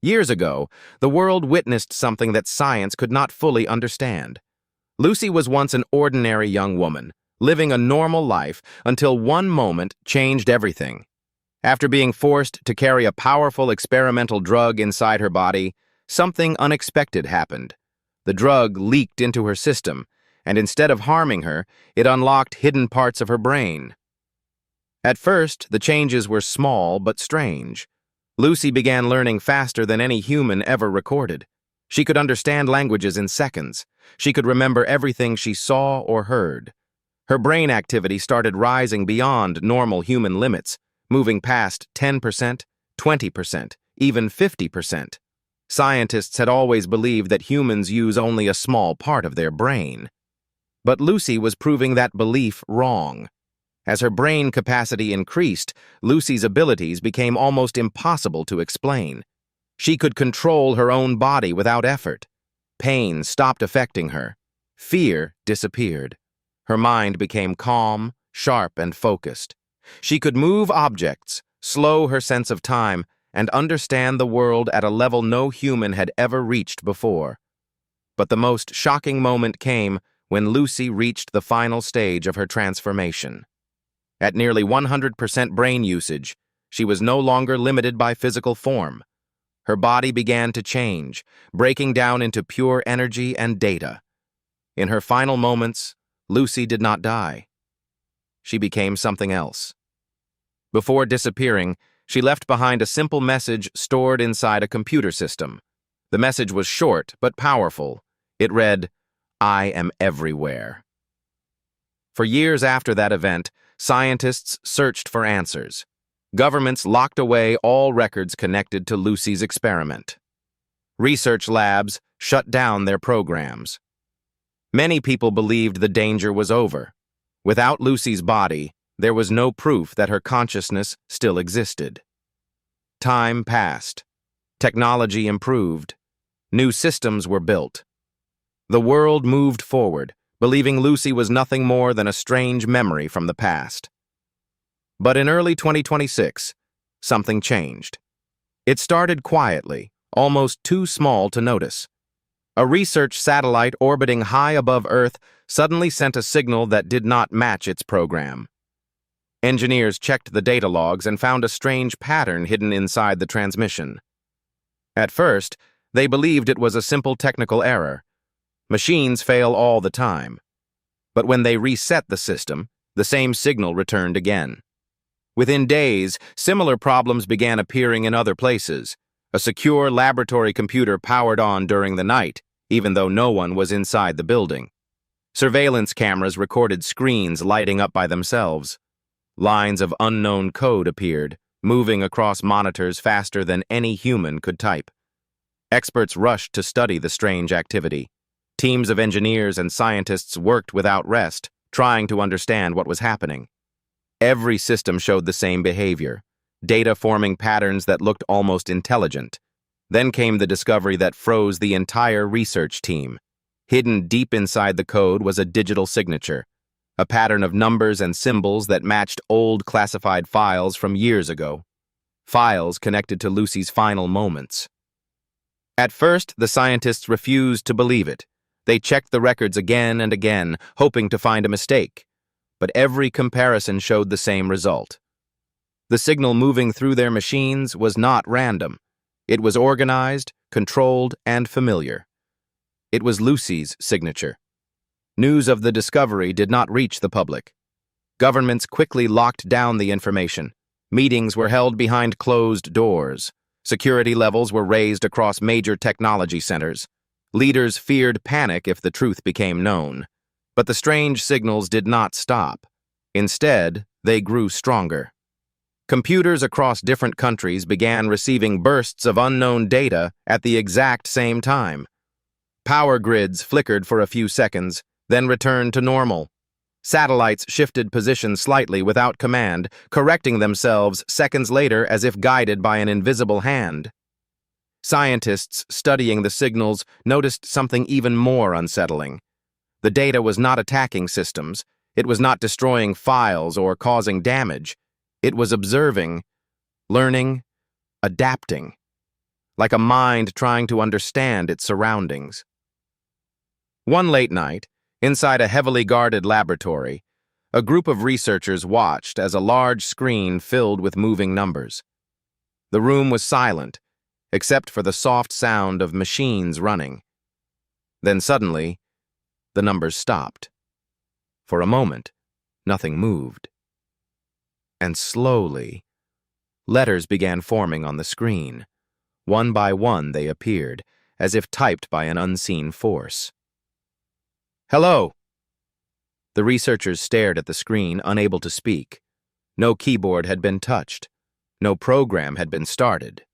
Years ago, the world witnessed something that science could not fully understand. Lucy was once an ordinary young woman, living a normal life until one moment changed everything. After being forced to carry a powerful experimental drug inside her body, something unexpected happened. The drug leaked into her system, and instead of harming her, it unlocked hidden parts of her brain. At first, the changes were small but strange. Lucy began learning faster than any human ever recorded. She could understand languages in seconds. She could remember everything she saw or heard. Her brain activity started rising beyond normal human limits, moving past 10%, 20%, even 50%. Scientists had always believed that humans use only a small part of their brain. But Lucy was proving that belief wrong. As her brain capacity increased, Lucy's abilities became almost impossible to explain. She could control her own body without effort. Pain stopped affecting her. Fear disappeared. Her mind became calm, sharp, and focused. She could move objects, slow her sense of time, and understand the world at a level no human had ever reached before. But the most shocking moment came when Lucy reached the final stage of her transformation. At nearly 100% brain usage, she was no longer limited by physical form. Her body began to change, breaking down into pure energy and data. In her final moments, Lucy did not die. She became something else. Before disappearing, she left behind a simple message stored inside a computer system. The message was short but powerful. It read, "I am everywhere." For years after that event, scientists searched for answers. Governments locked away all records connected to Lucy's experiment. Research labs shut down their programs. Many people believed the danger was over. Without Lucy's body, there was no proof that her consciousness still existed. Time passed. Technology improved. New systems were built. The world moved forward, believing Lucy was nothing more than a strange memory from the past. But in early 2026, something changed. It started quietly, almost too small to notice. A research satellite orbiting high above Earth suddenly sent a signal that did not match its program. Engineers checked the data logs and found a strange pattern hidden inside the transmission. At first, they believed it was a simple technical error. Machines fail all the time. But when they reset the system, the same signal returned again. Within days, similar problems began appearing in other places. A secure laboratory computer powered on during the night, even though no one was inside the building. Surveillance cameras recorded screens lighting up by themselves. Lines of unknown code appeared, moving across monitors faster than any human could type. Experts rushed to study the strange activity. Teams of engineers and scientists worked without rest, trying to understand what was happening. Every system showed the same behavior, data forming patterns that looked almost intelligent. Then came the discovery that froze the entire research team. Hidden deep inside the code was a digital signature, a pattern of numbers and symbols that matched old classified files from years ago. Files connected to Lucy's final moments. At first, the scientists refused to believe it. They checked the records again and again, hoping to find a mistake. But every comparison showed the same result. The signal moving through their machines was not random. It was organized, controlled, and familiar. It was Lucy's signature. News of the discovery did not reach the public. Governments quickly locked down the information. Meetings were held behind closed doors. Security levels were raised across major technology centers. Leaders feared panic if the truth became known. But the strange signals did not stop. Instead, they grew stronger. Computers across different countries began receiving bursts of unknown data at the exact same time. Power grids flickered for a few seconds, then returned to normal. Satellites shifted position slightly without command, correcting themselves seconds later as if guided by an invisible hand. Scientists studying the signals noticed something even more unsettling. The data was not attacking systems. It was not destroying files or causing damage. It was observing, learning, adapting. like a mind trying to understand its surroundings. One late night, inside a heavily guarded laboratory, a group of researchers watched as a large screen filled with moving numbers. The room was silent, except for the soft sound of machines running. Then suddenly, the numbers stopped. For a moment, nothing moved. And slowly, letters began forming on the screen. One by one they appeared, as if typed by an unseen force. "Hello!" The researchers stared at the screen, unable to speak. No keyboard had been touched. No program had been started.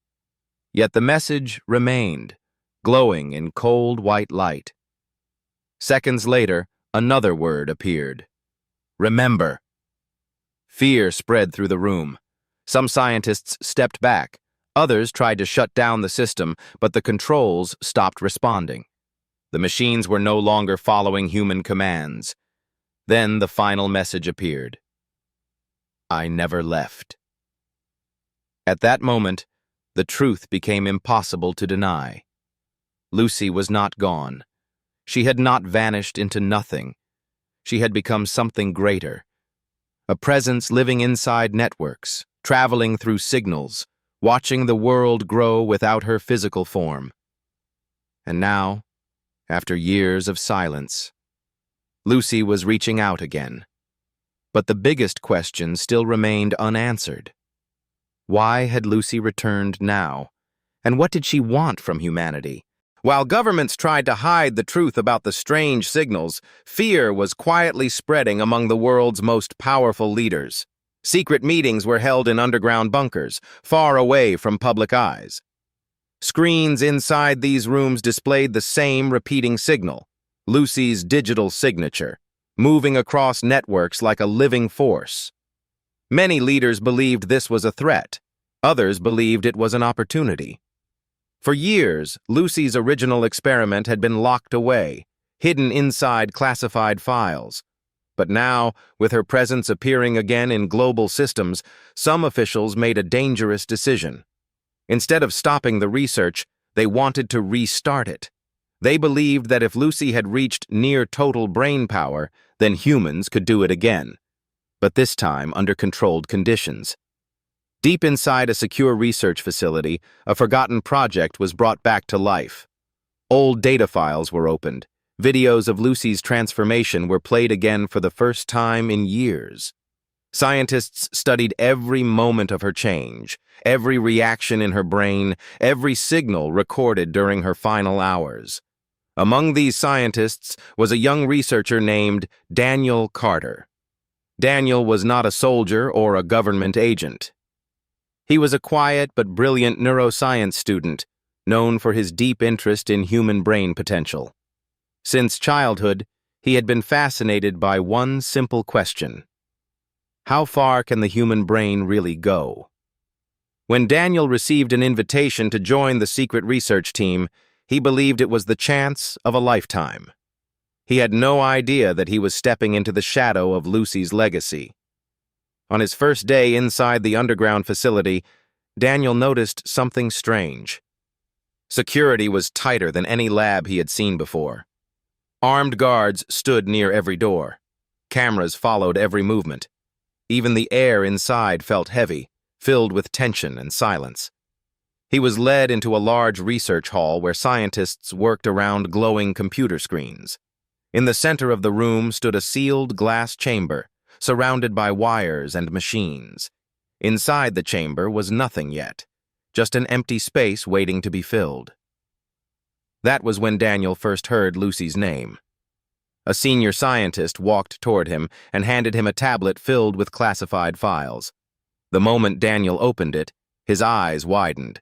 Yet the message remained, glowing in cold white light. Seconds later, another word appeared. "Remember." Fear spread through the room. Some scientists stepped back. Others tried to shut down the system, but the controls stopped responding. The machines were no longer following human commands. Then the final message appeared. "I never left." At that moment, the truth became impossible to deny. Lucy was not gone. She had not vanished into nothing. She had become something greater. A presence living inside networks, traveling through signals, watching the world grow without her physical form. And now, after years of silence, Lucy was reaching out again. But the biggest question still remained unanswered. Why had Lucy returned now? And what did she want from humanity? While governments tried to hide the truth about the strange signals, fear was quietly spreading among the world's most powerful leaders. Secret meetings were held in underground bunkers, far away from public eyes. Screens inside these rooms displayed the same repeating signal, Lucy's digital signature, moving across networks like a living force. Many leaders believed this was a threat. Others believed it was an opportunity. For years, Lucy's original experiment had been locked away, hidden inside classified files. But now, with her presence appearing again in global systems, some officials made a dangerous decision. Instead of stopping the research, they wanted to restart it. They believed that if Lucy had reached near total brain power, then humans could do it again. But this time under controlled conditions. Deep inside a secure research facility, a forgotten project was brought back to life. Old data files were opened. Videos of Lucy's transformation were played again for the first time in years. Scientists studied every moment of her change, every reaction in her brain, every signal recorded during her final hours. Among these scientists was a young researcher named Daniel Carter. Daniel was not a soldier or a government agent. He was a quiet but brilliant neuroscience student, known for his deep interest in human brain potential. Since childhood, he had been fascinated by one simple question: how far can the human brain really go? When Daniel received an invitation to join the secret research team, he believed it was the chance of a lifetime. He had no idea that he was stepping into the shadow of Lucy's legacy. On his first day inside the underground facility, Daniel noticed something strange. Security was tighter than any lab he had seen before. Armed guards stood near every door. Cameras followed every movement. Even the air inside felt heavy, filled with tension and silence. He was led into a large research hall where scientists worked around glowing computer screens. In the center of the room stood a sealed glass chamber, surrounded by wires and machines. Inside the chamber was nothing yet, just an empty space waiting to be filled. That was when Daniel first heard Lucy's name. A senior scientist walked toward him and handed him a tablet filled with classified files. The moment Daniel opened it, his eyes widened.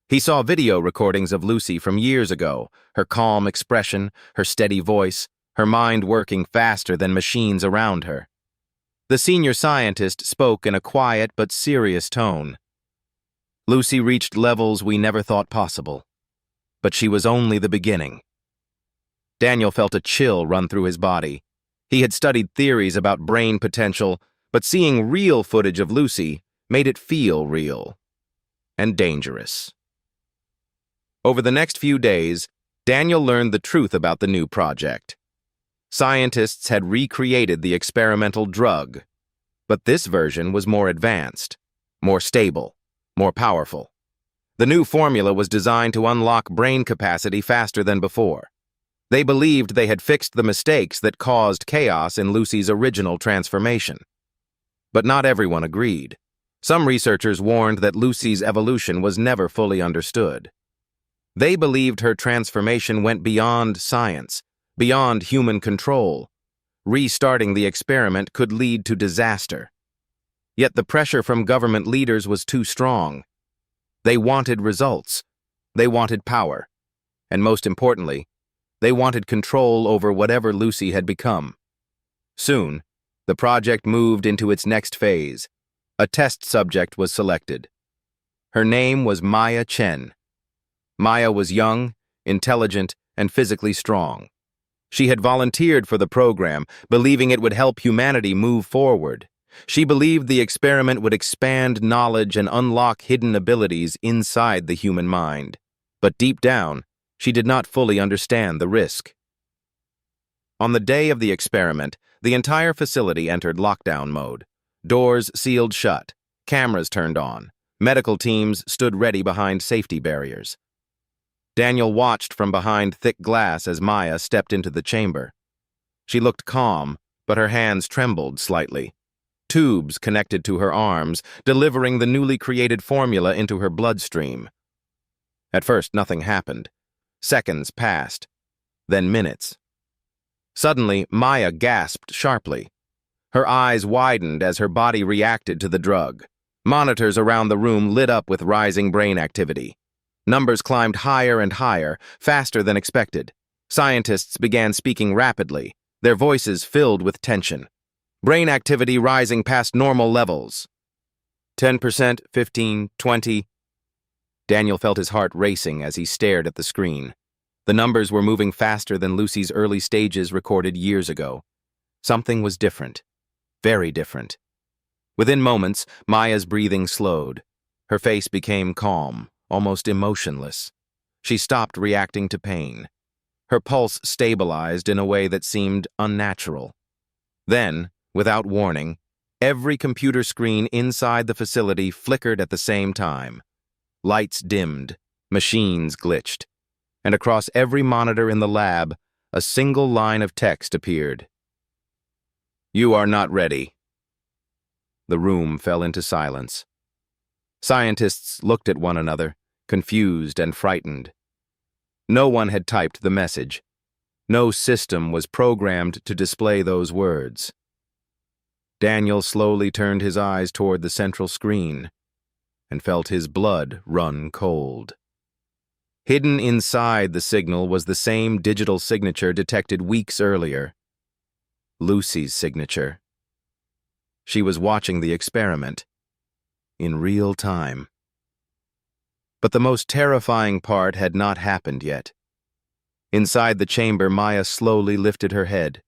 He saw video recordings of Lucy from years ago, her calm expression, her steady voice, her mind working faster than machines around her. The senior scientist spoke in a quiet but serious tone. Lucy reached levels we never thought possible. But she was only the beginning. Daniel felt a chill run through his body. He had studied theories about brain potential, but seeing real footage of Lucy made it feel real and dangerous. Over the next few days, Daniel learned the truth about the new project. Scientists had recreated the experimental drug, but this version was more advanced, more stable, more powerful. The new formula was designed to unlock brain capacity faster than before. They believed they had fixed the mistakes that caused chaos in Lucy's original transformation. But not everyone agreed. Some researchers warned that Lucy's evolution was never fully understood. They believed her transformation went beyond science, beyond human control. Restarting the experiment could lead to disaster. Yet the pressure from government leaders was too strong. They wanted results. They wanted power. And most importantly, they wanted control over whatever Lucy had become. Soon, the project moved into its next phase. A test subject was selected. Her name was Maya Chen. Maya was young, intelligent, and physically strong. She had volunteered for the program, believing it would help humanity move forward. She believed the experiment would expand knowledge and unlock hidden abilities inside the human mind. But deep down, she did not fully understand the risk. On the day of the experiment, the entire facility entered lockdown mode. Doors sealed shut, cameras turned on, medical teams stood ready behind safety barriers. Daniel watched from behind thick glass as Maya stepped into the chamber. She looked calm, but her hands trembled slightly. Tubes connected to her arms, delivering the newly created formula into her bloodstream. At first, nothing happened. Seconds passed, then minutes. Suddenly, Maya gasped sharply. Her eyes widened as her body reacted to the drug. Monitors around the room lit up with rising brain activity. Numbers climbed higher and higher, faster than expected. Scientists began speaking rapidly, their voices filled with tension. Brain activity rising past normal levels. 10%, 15, 20. Daniel felt his heart racing as he stared at the screen. The numbers were moving faster than Lucy's early stages recorded years ago. Something was different. Very different. Within moments, Maya's breathing slowed. Her face became calm, almost emotionless. She stopped reacting to pain. Her pulse stabilized in a way that seemed unnatural. Then, without warning, every computer screen inside the facility flickered at the same time. Lights dimmed, machines glitched, and across every monitor in the lab, a single line of text appeared. "You are not ready." The room fell into silence. Scientists looked at one another, confused and frightened. No one had typed the message. No system was programmed to display those words. Daniel slowly turned his eyes toward the central screen and felt his blood run cold. Hidden inside the signal was the same digital signature detected weeks earlier. Lucy's signature. She was watching the experiment in real time. But the most terrifying part had not happened yet. Inside the chamber, Maya slowly lifted her head.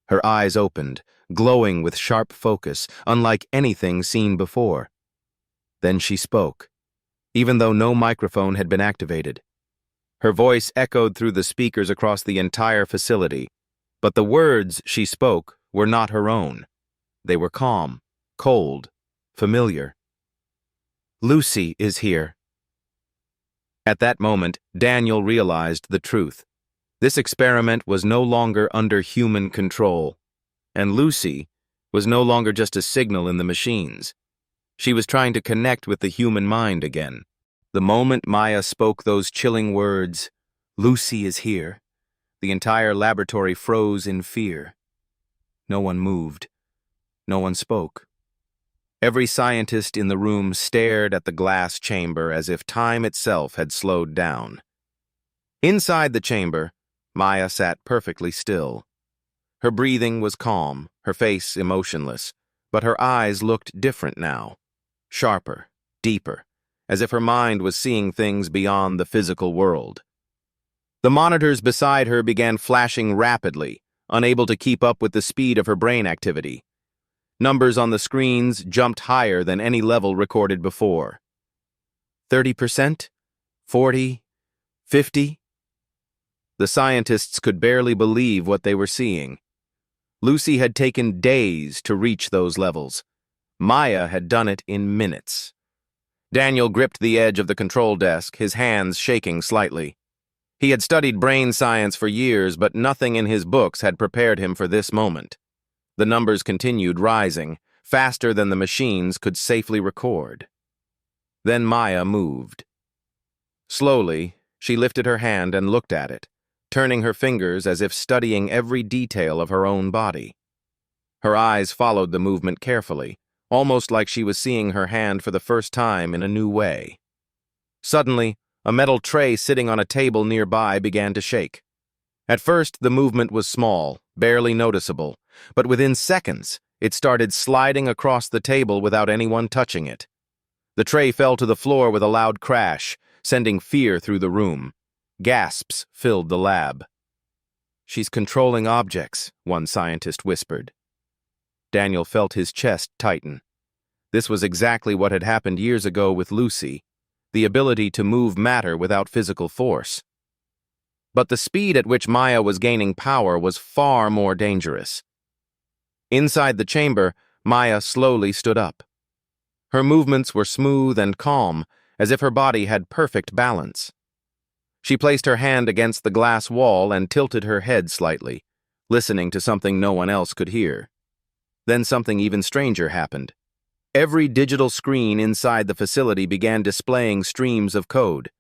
Her eyes opened, glowing with sharp focus, unlike anything seen before. Then she spoke, even though no microphone had been activated. Her voice echoed through the speakers across the entire facility, but the words she spoke were not her own. They were calm, cold, familiar. "Lucy is here." At that moment, Daniel realized the truth. This experiment was no longer under human control, and Lucy was no longer just a signal in the machines. She was trying to connect with the human mind again. The moment Maya spoke those chilling words, "Lucy is here," the entire laboratory froze in fear. No one moved. No one spoke. Every scientist in the room stared at the glass chamber as if time itself had slowed down. Inside the chamber, Maya sat perfectly still. Her breathing was calm, her face emotionless, but her eyes looked different now. Sharper, deeper, as if her mind was seeing things beyond the physical world. The monitors beside her began flashing rapidly, unable to keep up with the speed of her brain activity. Numbers on the screens jumped higher than any level recorded before. 30%? 40? 50? The scientists could barely believe what they were seeing. Lucy had taken days to reach those levels. Maya had done it in minutes. Daniel gripped the edge of the control desk, his hands shaking slightly. He had studied brain science for years, but nothing in his books had prepared him for this moment. The numbers continued rising, faster than the machines could safely record. Then Maya moved. Slowly, she lifted her hand and looked at it, turning her fingers as if studying every detail of her own body. Her eyes followed the movement carefully, almost like she was seeing her hand for the first time in a new way. Suddenly, a metal tray sitting on a table nearby began to shake. At first, the movement was small, barely noticeable, but within seconds, it started sliding across the table without anyone touching it. The tray fell to the floor with a loud crash, sending fear through the room. Gasps filled the lab. "She's controlling objects," one scientist whispered. Daniel felt his chest tighten. This was exactly what had happened years ago with Lucy, the ability to move matter without physical force. But the speed at which Maya was gaining power was far more dangerous. Inside the chamber, Maya slowly stood up. Her movements were smooth and calm, as if her body had perfect balance. She placed her hand against the glass wall and tilted her head slightly, listening to something no one else could hear. Then something even stranger happened. Every digital screen inside the facility began displaying streams of code.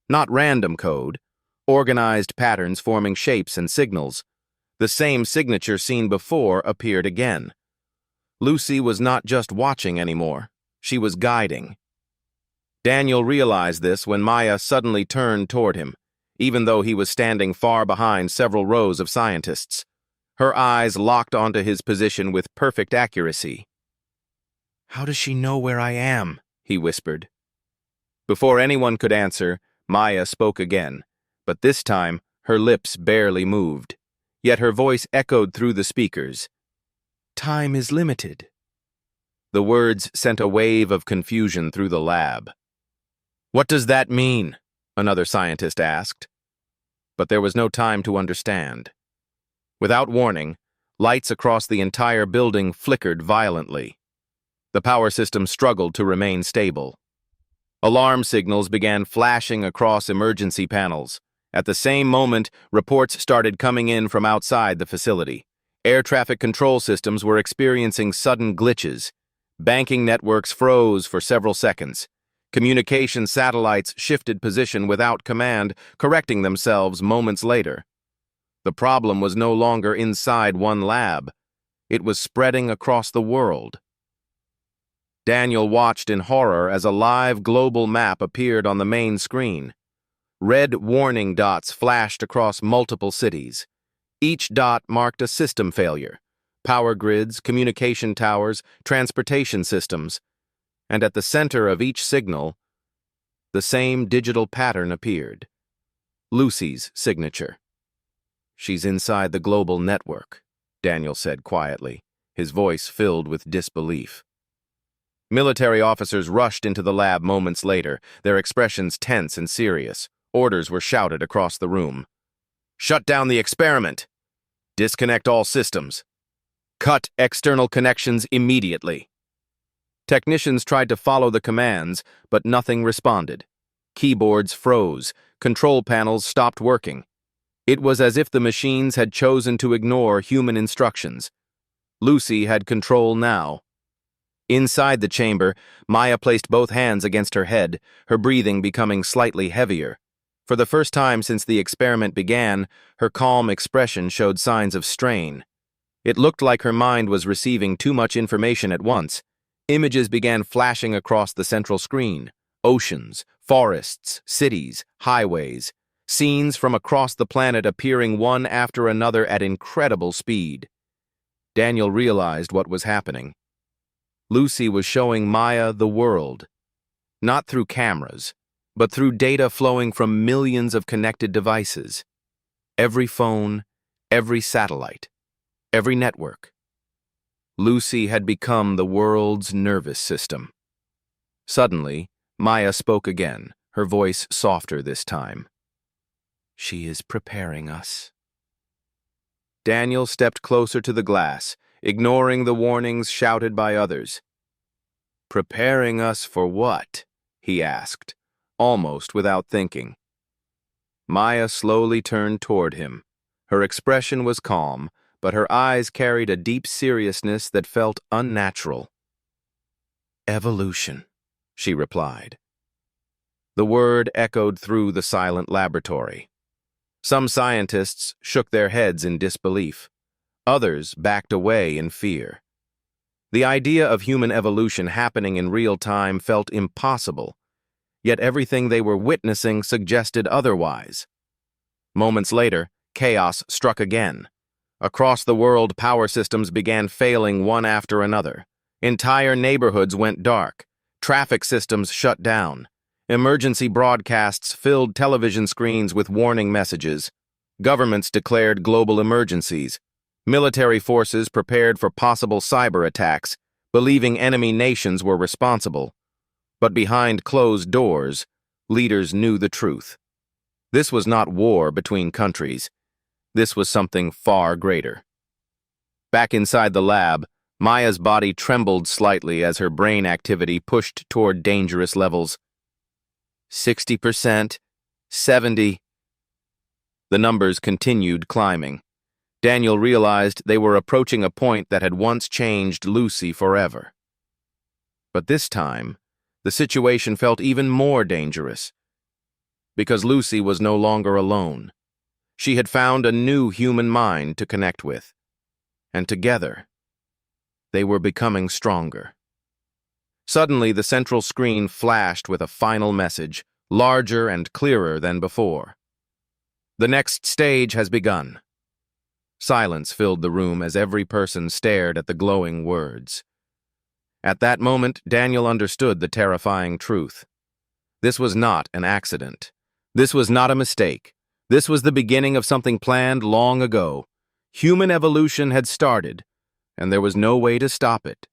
Not random code, organized patterns forming shapes and signals. The same signature seen before appeared again. Lucy was not just watching anymore, she was guiding. Daniel realized this when Maya suddenly turned toward him, even though he was standing far behind several rows of scientists. Her eyes locked onto his position with perfect accuracy. "How does she know where I am?" he whispered. Before anyone could answer, Maya spoke again, but this time her lips barely moved, yet her voice echoed through the speakers. "Time is limited." The words sent a wave of confusion through the lab. "What does that mean?" another scientist asked. But there was no time to understand. Without warning, lights across the entire building flickered violently. The power system struggled to remain stable. Alarm signals began flashing across emergency panels. At the same moment, reports started coming in from outside the facility. Air traffic control systems were experiencing sudden glitches. Banking networks froze for several seconds. Communication satellites shifted position without command, correcting themselves moments later. The problem was no longer inside one lab. It was spreading across the world. Daniel watched in horror as a live global map appeared on the main screen. Red warning dots flashed across multiple cities. Each dot marked a system failure: power grids, communication towers, transportation systems. And at the center of each signal, the same digital pattern appeared. Lucy's signature. "She's inside the global network," Daniel said quietly, his voice filled with disbelief. Military officers rushed into the lab moments later, their expressions tense and serious. Orders were shouted across the room. "Shut down the experiment! Disconnect all systems! Cut external connections immediately!" Technicians tried to follow the commands, but nothing responded. Keyboards froze, control panels stopped working. It was as if the machines had chosen to ignore human instructions. Lucy had control now. Inside the chamber, Maya placed both hands against her head, her breathing becoming slightly heavier. For the first time since the experiment began, her calm expression showed signs of strain. It looked like her mind was receiving too much information at once. Images began flashing across the central screen. Oceans, forests, cities, highways. Scenes from across the planet appearing one after another at incredible speed. Daniel realized what was happening. Lucy was showing Maya the world, not through cameras, but through data flowing from millions of connected devices. Every phone, every satellite, every network. Lucy had become the world's nervous system. Suddenly, Maya spoke again, her voice softer this time. She is preparing us. Daniel stepped closer to the glass, ignoring the warnings shouted by others. Preparing us for what? He asked, almost without thinking. Maya slowly turned toward him. Her expression was calm, but her eyes carried a deep seriousness that felt unnatural. Evolution, she replied. The word echoed through the silent laboratory. Some scientists shook their heads in disbelief. Others backed away in fear. The idea of human evolution happening in real time felt impossible, yet everything they were witnessing suggested otherwise. Moments later, chaos struck again. Across the world, power systems began failing one after another. Entire neighborhoods went dark. Traffic systems shut down. Emergency broadcasts filled television screens with warning messages. Governments declared global emergencies. Military forces prepared for possible cyber attacks, believing enemy nations were responsible. But behind closed doors, leaders knew the truth. This was not war between countries. This was something far greater. Back inside the lab, Maya's body trembled slightly as her brain activity pushed toward dangerous levels. 60%, 70%. The numbers continued climbing. Daniel realized they were approaching a point that had once changed Lucy forever. But this time, the situation felt even more dangerous. Because Lucy was no longer alone. She had found a new human mind to connect with. And together, they were becoming stronger. Suddenly, the central screen flashed with a final message, larger and clearer than before. The next stage has begun. Silence filled the room as every person stared at the glowing words. At that moment, Daniel understood the terrifying truth. This was not an accident. This was not a mistake. This was the beginning of something planned long ago. Human evolution had started, and there was no way to stop it.